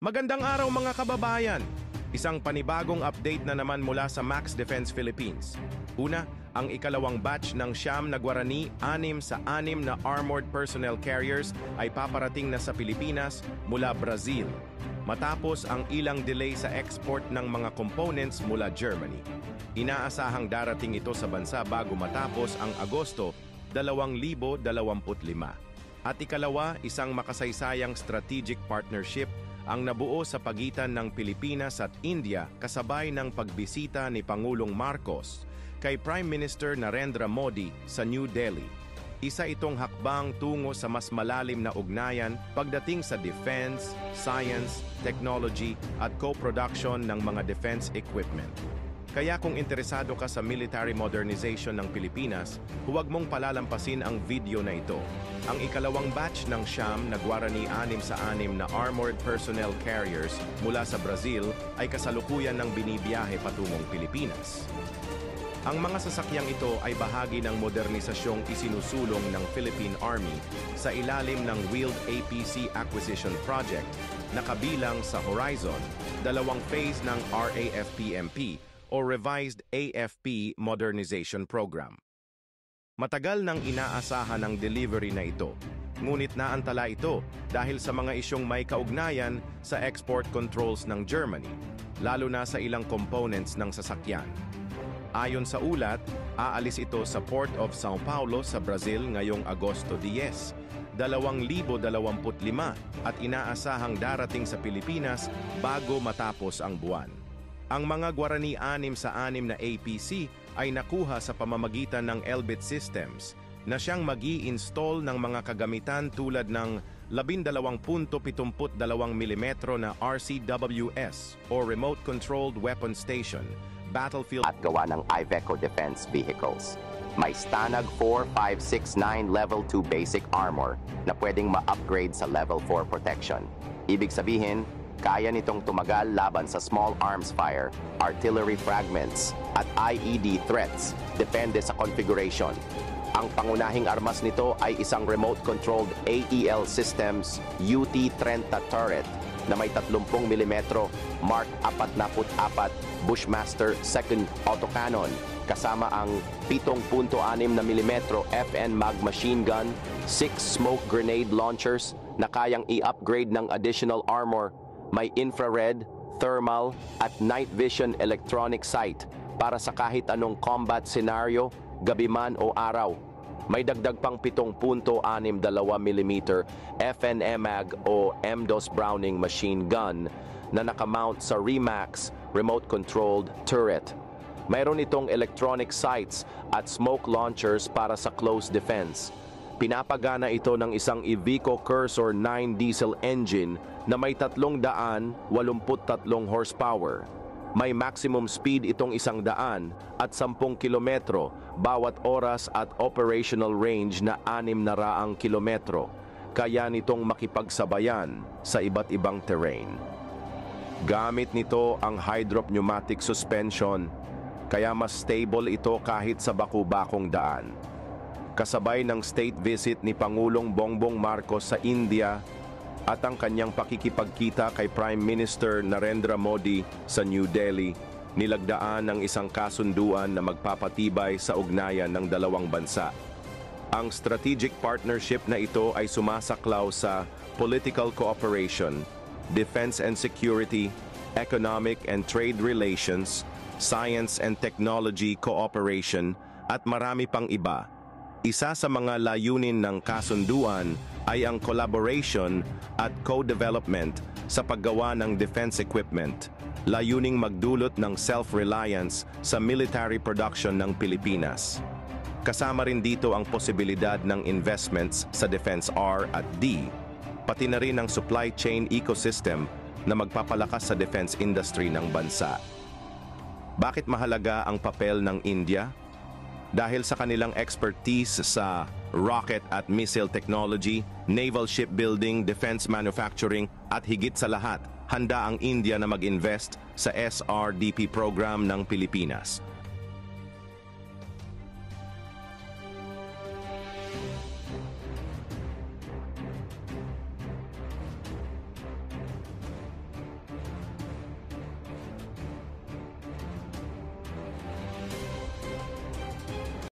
Magandang araw mga kababayan! Isang panibagong update na naman mula sa Max Defense Philippines. Una, ang ikalawang batch ng Siyam na Guarani 6 sa 6 na armored personnel carriers ay paparating na sa Pilipinas mula Brazil, matapos ang ilang delay sa export ng mga components mula Germany. Inaasahang darating ito sa bansa bago matapos ang Agosto 2025. At ikalawa, isang makasaysayang strategic partnership ang nabuo sa pagitan ng Pilipinas at India kasabay ng pagbisita ni Pangulong Marcos kay Prime Minister Narendra Modi sa New Delhi. Isa itong hakbang tungo sa mas malalim na ugnayan pagdating sa defense, science, technology at co-production ng mga defense equipment. Kaya kung interesado ka sa military modernization ng Pilipinas, huwag mong palalampasin ang video na ito. Ang ikalawang batch ng Siyam na Guarani 6 sa 6 na armored personnel carriers mula sa Brazil ay kasalukuyan ng binibiyahe patungong Pilipinas. Ang mga sasakyang ito ay bahagi ng modernisasyong isinusulong ng Philippine Army sa ilalim ng Wheeled APC Acquisition Project na kabilang sa Horizon, dalawang phase ng RAFP-MP o Revised AFP Modernization Program. Matagal nang inaasahan ang delivery na ito, ngunit naantala ito dahil sa mga isyong may kaugnayan sa export controls ng Germany, lalo na sa ilang components ng sasakyan. Ayon sa ulat, aalis ito sa Port of São Paulo sa Brazil ngayong Agosto 10, 2025 at inaasahang darating sa Pilipinas bago matapos ang buwan. Ang mga Guarani 6 sa 6 na APC ay nakuha sa pamamagitan ng Elbit Systems na siyang mag-i-install ng mga kagamitan tulad ng 12.72 mm na RCWS o Remote Controlled Weapon Station, battlefield at gawa ng Iveco Defense Vehicles. May Stanag 4569 Level 2 Basic Armor na pwedeng ma-upgrade sa Level 4 Protection. Ibig sabihin, kaya nitong tumagal laban sa small arms fire, artillery fragments, at IED threats, depende sa configuration. Ang pangunahing armas nito ay isang remote-controlled AEL Systems UT-30 turret na may 30 mm Mark 44 Bushmaster 2nd autocannon kasama ang 7.6 mm FN Mag machine gun, 6 smoke grenade launchers na kayang i-upgrade ng additional armor. May infrared, thermal, at night vision electronic sight para sa kahit anong combat scenario, gabi man o araw. May dagdag pang 7.62 mm FNMAG o M2 Browning machine gun na nakamount sa Remax remote-controlled turret. Mayroon itong electronic sights at smoke launchers para sa close defense. Pinapagana ito ng isang Iveco Cursor 9 diesel engine na may 383 horsepower. May maximum speed itong 100 at 10 kilometro bawat oras at operational range na 600 kilometro. Kaya nitong makipagsabayan sa iba't ibang terrain. Gamit nito ang hydropneumatic suspension, kaya mas stable ito kahit sa baku-bakong daan. Kasabay ng state visit ni Pangulong Bongbong Marcos sa India at ang kanyang pakikipagkita kay Prime Minister Narendra Modi sa New Delhi, nilagdaan ng isang kasunduan na magpapatibay sa ugnayan ng dalawang bansa. Ang strategic partnership na ito ay sumasaklaw sa political cooperation, defense and security, economic and trade relations, science and technology cooperation, at marami pang iba. Isa sa mga layunin ng kasunduan ay ang collaboration at co-development sa paggawa ng defense equipment, layuning magdulot ng self-reliance sa military production ng Pilipinas. Kasama rin dito ang posibilidad ng investments sa Defense R at D, pati na rin ang supply chain ecosystem na magpapalakas sa defense industry ng bansa. Bakit mahalaga ang papel ng India? Dahil sa kanilang expertise sa rocket at missile technology, naval shipbuilding, defense manufacturing, at higit sa lahat, handa ang India na mag-invest sa SRDP program ng Pilipinas.